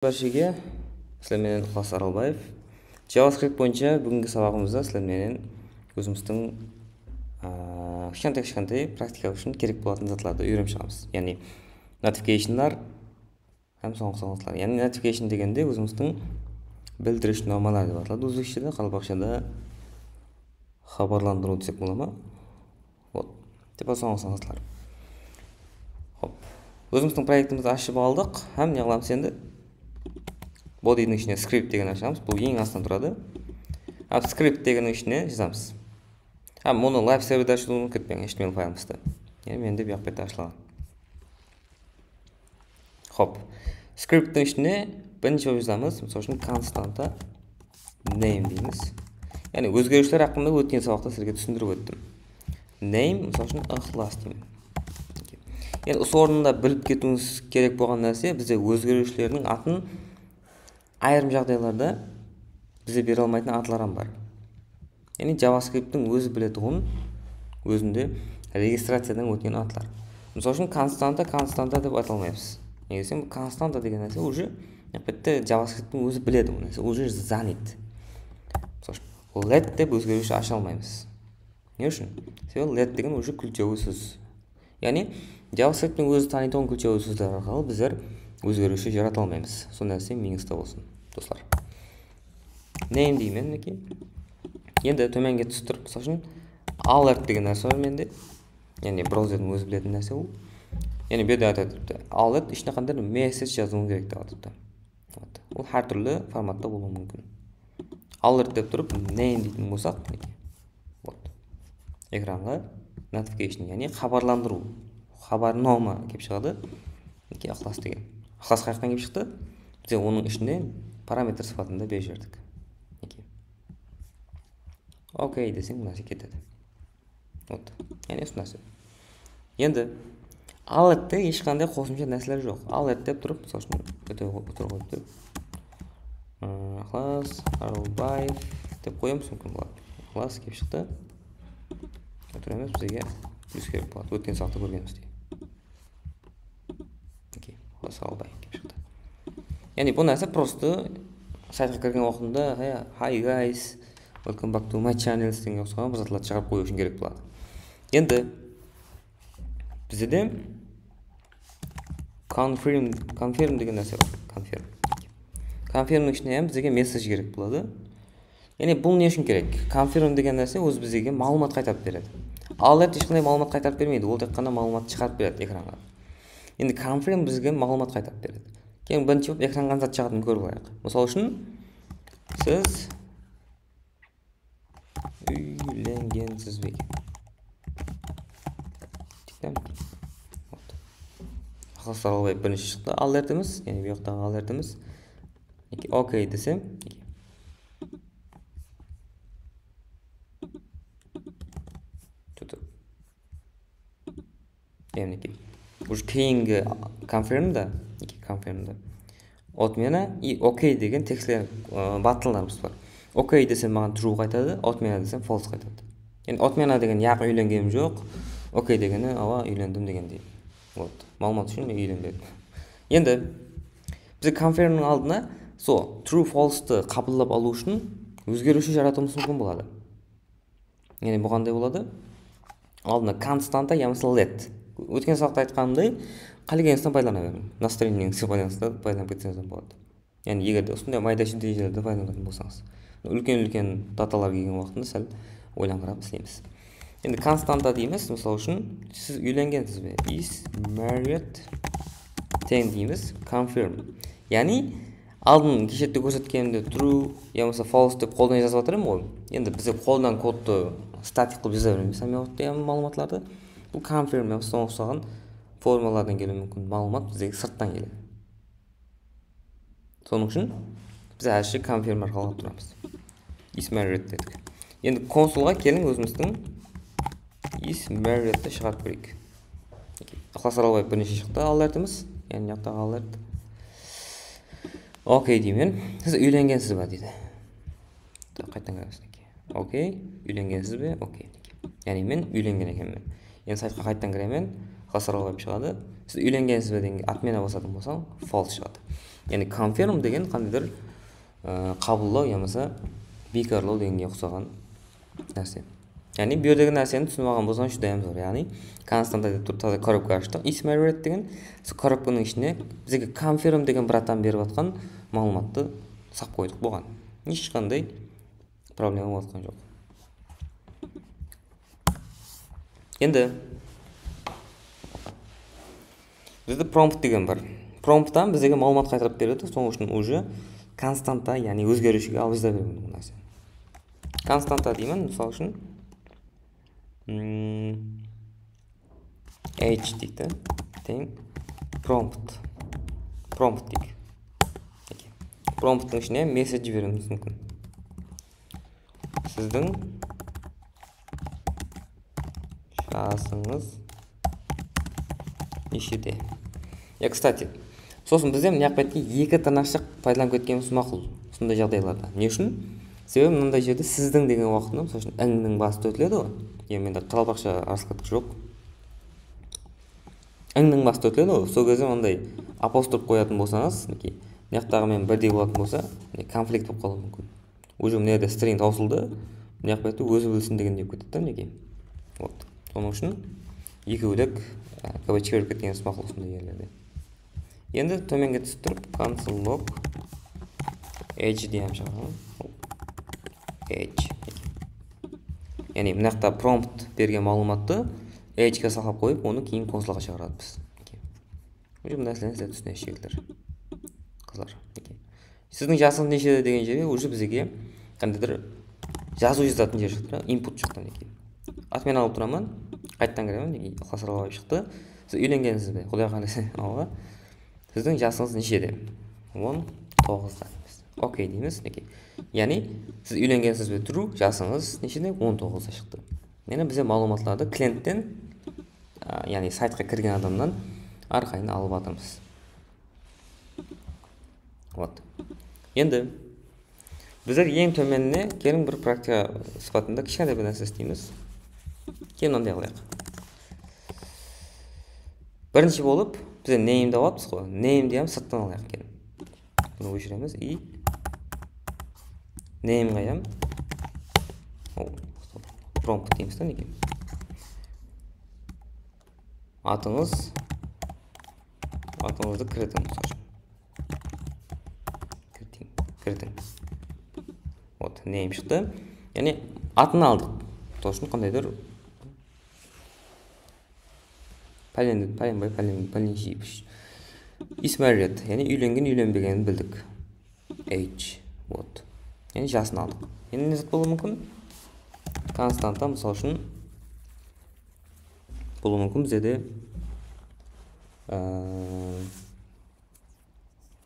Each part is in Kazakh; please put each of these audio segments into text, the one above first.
Баршаға сіздер менен Ықылас Аралбаев. JavaScript бойынша бүгінгі сабағымызда сіздер менен өзіміздің кішкентай практика үшін керек болатын затларды үйреніп шығамыз. Яғни notification'дар һәм соңғы Яғни notification дегенде өзіміздің білдіріш нормалар деп аталады. Өзбекшеде, қалбақшада хабарландыру десек бола ма? Вот. Типа соңғы затлар. Хоп. Өзіміздің проектімізді ашып алдық. Һәм не қыламыз енді? Body'нің ішіне script деген ашамыз. Бұл ең астынан тұрады. Ал script дегеннің ішіне жазамыз. Мұны live серверде ашылуын күтпең, HTML файлымызды. Яғни менде бұл бетте ашылған. Хоп. Script'тің ішіне бірінші жазамыз. Мысалы үшін constant'a name дейміз. Яғни өзгерістер хақында өткен сабақта сізге түсіндіріп өттім. Name, мысалы үшін Ықылас деймін. Яғни осы орнында біліп кетуіңіз керек болған нәрсе, бізде өзгерушілердің атын айырым жағдайларда бізде бере алмайтын атларым бар. Яғни JavaScript'тің өзі білетұғын өзінде регистрациядан өткен атлар. Мысалы үшін константа деп аталмаймыз. Негізі константа деген нәрсе уже JavaScript'тің өзі біледі, ол нәрсе уже занят. Мысалы үшін let деп өзгеруші аша алмаймыз. Не үшін? Себебі let деген уже ключевой сөз. Яғни JavaScript'тің өзі танитын ключевой сөздер арқылы біздер өзгеруші жарата алмаймыз. Сол нәрсе меңізді болсын, достар. Name деймін, мінекей. Енді төменге түсіп тұрып, мысалы үшін alert деген нәрсе бар менде. Яғни браузердің өзі білетін нәрсе ол. Яғни бұл жерде айтады, alert ішіне қандай message жазуың керек деп атады. Ол әр түрлі форматта болуы мүмкін. Alert деп тұрып, name дейтін болсақ, мінекей. Вот. Экранға notification, яғни хабарландыру, хабарнама келіп шығады. Мінекей Ықылас деген. Ықылас қаяқтан келіп шықты? Бізде оның ішіне параметр сипатында беріп жібердік. Окей десең, нәрсе кетеді. Вот. Яғни осы нәрсе. Енді alert'те ешқандай қосымша нәрселер жоқ. Alert деп тұрып, мысалы үшін өтір қойып тұрып. Ықылас Аралбаев деп қоямыз мүмкін болады. Ықылас келіп шықты. Өтір емес, бізге плюс керек болады. Өткен сабақта көргеніміздей. Ықылас Аралбаев келіп шықты. Яғни бұл нәрсе просто сайтқа кірген уақытында hi guys, welcome back to my channel деген ұқсаған бір затларды шығарып қою үшін керек болады. Енді бізде confirm деген нәрсе бар. Confirmнің ішіне бізге месседж керек болады. Яғни бұл не үшін керек? Confirm деген нәрсе өз бізге мағлұмат қайтарып береді. Alert ешқандай мағлұмат қайтарып бермейді, ол тек қана мағлұмат шығарып береді экранға. Енді confirm бізге мағлұмат қайтарып береді. Кейін бірінші болып экранға зат шығатынын көріп алайық. Мысалы үшін сіз үйленгенсіз бе? Ықылас Аралбаев бірінші шықты. Алертіміз, яғни бұл жақтағы алертіміз. Окей десем. Яғни уже кейінгі конфирмда отмена и окей деген текстілер баттыларымыз бар. Окей десем маған true қайтады, отмена десем false қайтады. Яғни отмена деген яқ үйленгенім жоқ, окей дегені ава үйлендім дегендей. Вот. Мағлұмат үшін мен үйленбедім. Енді біз конфирмнің алдына true false'ты қабылдап алу үшін өзгеруші жаратуымыз мүмкін болады. Яғни бұл қандай болады? Алдына константа, яғни let. Өткен сабақта айтқанымдай, қалегеністен пайдалана бермін. Настроениеңізге байланысты пайдаланып кетсеңіз болады. Яғни егер де осындай майда шүйде жерлерде пайдаланатын болсаңыз. Үлкен даталар келген уақытында сәл ойланыңқырап істейміз. Енді константа дейміз, мысалы үшін сіз үйленгенсіз бе? Is married тең дейміз, confirm. Яғни алдын кешетте көрсеткенімде true, яғни false деп қолдан жазып жатырмын ғой. Енді бізде қолдан кодты статик қылып жаза береміз мағлұматларды. Бұл confirm соңғы ұқсаған формалардан келуі мүмкін мағлұмат бізге сырттан келеді. Соның үшін біз әші confirm арқылы тұрамыз. Is married дедік. Енді консолға келің өзіміздің is married'ті шығарып көрейік. Ықылас Аралбаев бірнеше шықты алертіміз. Яғни жақтағы алерт. Окей деймін. Сіз үйленгенсіз бе дейді. Қайттан қарайсыз. Окей, үйленгенсіз бе? Окей. Яғни мен үйленген екенмін. Енді сайтқа қайттан кіремін. Ықылас Аралбаев шығады. Сіз үйленгенсіз бе деген отмена басатын болсаң false шығады. яғни confirm деген қандайдыр қабылдау болмаса бекарлау дегенге ұқсаған нәрсе. Яғни бұл жердегі нәрсені түсініп алған болсаңыз жүдайым зор. Яғни константа деп тұрып таза коробка аштық. Is married деген сол коробканың ішіне бізге confirm деген бір атам беріп жатқан мағлұматты сап қойдық болған. Ешқандай проблема болып жатқан жоқ. Енді бізде prompt деген бар. Prompттан бізге мағлұмат қайтарып береді. Соның үшін уже константа, яғни өзгерушіге алып жаза беремін бұл нәрсе. Константа деймін, мысалы үшін h дейді, тең prompt дейік. Prompttың ішіне месседж жіберуіміз мүмкін. Сіздің жасыңыз нешеде? Кстати, сосын бізде мына жаққа екі тырнақшық пайдаланып кеткеніміз мақұл сондай жағдайларда. Не үшін? Себебі мынандай жерде сіздің деген уақытында, мысалы үшін іңнің басты өтіледі ғой. Менде қалбақша арсқаттық жоқ. Іңнің басты өтіледі ғой. Сол кезде мынандай апостроф қоятын болсаңыз, мына жақтағы мен бірдей болатын болса, конфликт болып қалуы мүмкін. Уже мына жерде стринг таусылды, мына жаққа өзі білсін деген деп кетеді да мінекей. Вот. Соның үшін екеулік кавычка беріп кеткеніміз мақұл осындай жерлерде. Енді төменге түсіп тұрып cancel log h деймін шығарған. H. Яғни мына жақта prompt берген мағлұматты h-ге салып қойып, оны кейін консольға шығарады біз. Уже бұл нәрселерді сіздер түсінесіздер. Қыздар. Сіздің жасыңыз нешеде деген жерге уже бізге қандайдыр жазу жазатын жер шықты, input шықты. Атмен алып тұрамын, қайттан кіремін, ықыласырға шықты. Сіз үйленгенсіз бе? Құдай қаласа алға. Сіздің жасыңыз нешеде? 19-да. Окей дейміз. Яғни сіз үйленгенсіз бе? True, жасыңыз нешеде? 19-да шықты. Яғни бізде мағлұматларды клиенттен, яғни сайтқа кірген адамнан арқайын алып жатырмыз. Вот. Енді біздер ең төменіне келін бір практика сипатында кішкентай бір нәрсе істейміз. Кейін мынандай қылайық. Бірінші болып бізде name деп аламыз ғой. Name деймін, сырттан алайық келін. Бұны өшіреміз и name қаям. Prompt дейміз да неге. Атыңызды кіретін. Кірдің. Вот, name шықты. Яғни атын алдық. Тосын қандайдыр пәленші is married, яғни үйленген, үйленбегенін білдік. H, вот. Яғни жасын алдық. Енді не зат болуы мүмкін? Константа, мысал үшін болуы мүмкін бізде де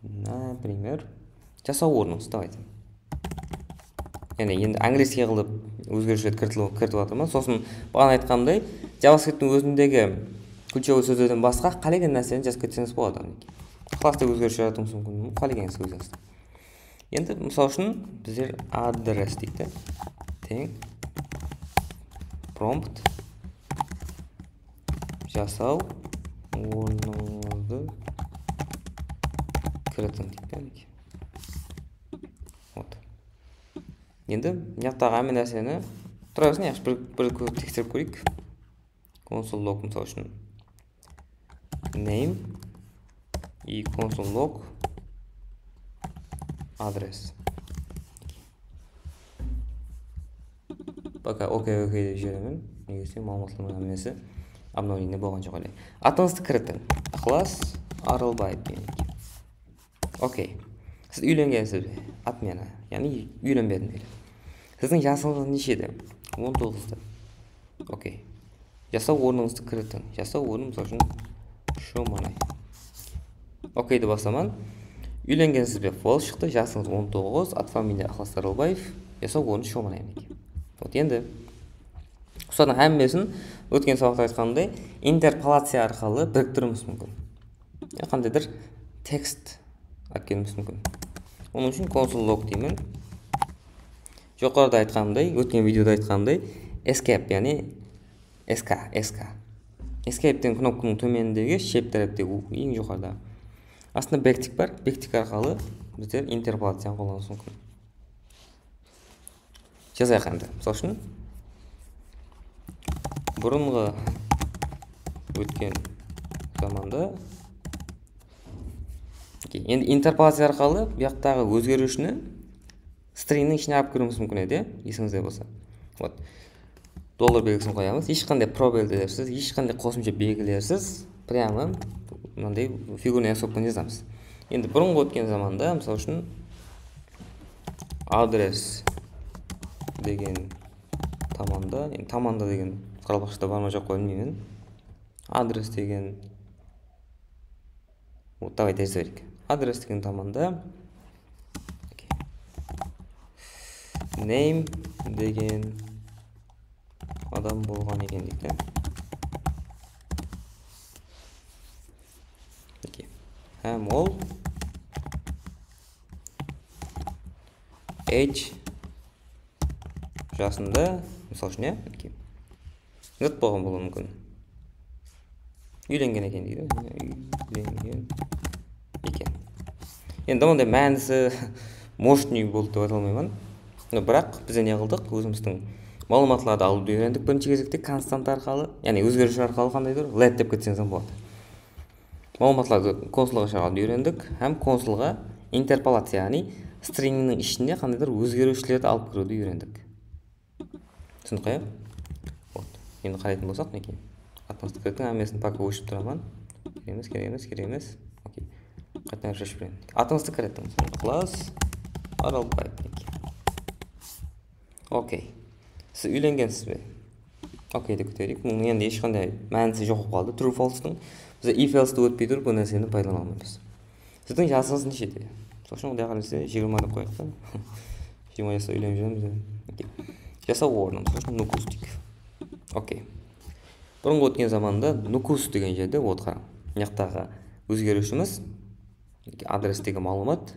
например жасау орныңыз, давайте. Яғни енді английский қылып өзгерушілер кіртіп жатырмын. Сосын бағана айтқандай, JavaScript'ің өзіндегі ключевой сөздерден басқа қалеген нәрсені жазып кетсеңіз болады. Класста өзгеріш жаратуыңыз мүмкін, қалегеніңіз өзіңіз. Енді мысалы үшін біздер адрес дейді. Тең prompt жасау орныңызды кіретін дейді. Вот. Енді жақтағы әмен нәрсені тұрасың, яқшы бір көз тексеріп көрейік. Console log мысалы үшін name и console log адрес. Пока окей деп жіберемін. Негізі мағлұматлардың әмнесі обновление болған жоқ әлі. Атыңызды кіретін. Ықылас Арылбаев. Окей. Сіз үйленгенсіз бе? Атмені. Яғни үйленбедім бе? Сіздің жасыңыз нешеде? 19-да. Окей. Жасау орныңызды кіретін. Жасау орным мысалы үшін Шоманай. Окей деп басаман. Үйленгенсіз бе? Фол шықты. Жасыңыз 19. Ат фамилия Ықылас Арылбаев. Жасау орны Шоманай. Вот енді осының әммесін өткен сабақта айтқандай интерполация арқылы біріктіруіміз мүмкін. Қандайдыр текст әкелуіміз мүмкін. Оның үшін console log деймін. Жоғарыда айтқандай, өткен видеода айтқандай, escape, яғни escape. Escape'тен кнопканың төменіндегі shape тәріптегі ең жоғарыда. астында бэктик бар. Бэктик арқылы біздер интерполацияны қолдануымыз мүмкін. Жазайық енді. Мысалы үшін бұрынғы өткен заманда енді интерполация арқылы бұяқтағы өзгерушіні стрингнің ішіне алып кіруіміз мүмкін еді, есіңізде болса. Вот. Доллар белгісін қоямыз. Ешқандай пробелдерсіз, ешқандай қосымша белгілерсіз, прямо мынандай фигурный особканы жазамыз. Енді бұрынғы өткен заманда, мысалы үшін адрес деген таманда, енді таманда деген қаралбақшыда бар ма жоқ қой білмеймін. Адрес деген, вот давайте жаза берейік. Адрес деген таманда name деген адам болған екен дейді. Һәм ол age жасында, мысалы үшін, зат болған болуы мүмкін. Үйленген екен дейді. Үйленген екен. Енді ондай мәнісі мощный болды деп айта алмаймын. Бірақ біз не қылдық? Өзіміздің малуматларды алуды үйрендік бірінші кезекте констант арқылы, яғни өзгеріш арқылы қандайдыр? Let деп кетсеңіз болады. Малуматларды консольға шығаруды үйрендік, һәм консольға интерполация, яғни стрингнің ішінде қандайдыр өзгерушілерді алып кіруді үйрендік. Түсіндік қой? Вот. Енді қарайтын болсақ, неке? Атмосфердің әмесін пакы өшіп тұраман. Керемес. Окей. Қайтадан шешіп берейін. Атмосфер қарайтын. Класс Аралбаев. Окей. Сіз үйленгенсіз бе? Окей деп көтерейік. Мұның енді ешқандай мәнісі жоқ қалды. True false'тың біз if else-ді өтпей тұрып бұл нәрсені пайдалана алмаймыз. Сіздің жасыңыз нешеде? Сол үшін ондай қарайсыз 20 деп қояйық та. 20 жаса үйленіп жүреміз. Жасау орным. Сол үшін нукус дейік. Окей. Бұрынғы өткен заманда нукус деген жерде от қарам. Мынаяқтағы өзгерушіміз адрестегі малумат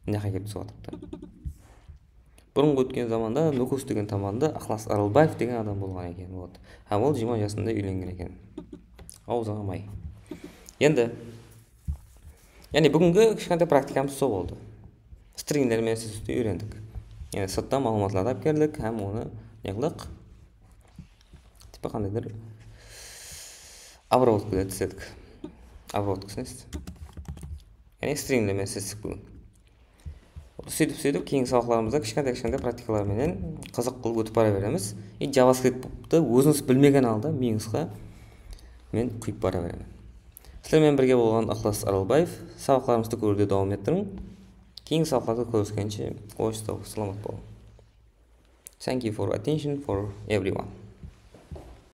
мынаяққа келіп түсіп жатыпты. Бұрынғы өткен заманда нукус деген таманда Ықылас Аралбаев деген адам болған екен. Вот. Һәм ол 20 жасында үйленген екен. Аузыңа май. Енді, яғни бүгінгі кішкентай практикамыз сол болды. Стрингтермен сөзді үйрендік. Яғни сырттан малуматларды алып келдік, һәм оны не қылдық? Типа қандайдыр? Обработкаға түсірдік. Обработкасын яғни стрингтермен сөздік бүгін. Сөйтіп, кейінгі сабақтарымызда кішкентай практикаларменен қызық қылып өтіп бара береміз. И JavaScript-ті өзіңіз білмеген алда миыңызға мен құйып бара беремін. Сіздермен бірге болған Ықылас Аралбаев. Сабақтарымызды көруде давам еттірің. Кейінгі сабақтарда көріскенше қош сау, саламат болың. Thank you for attention for everyone.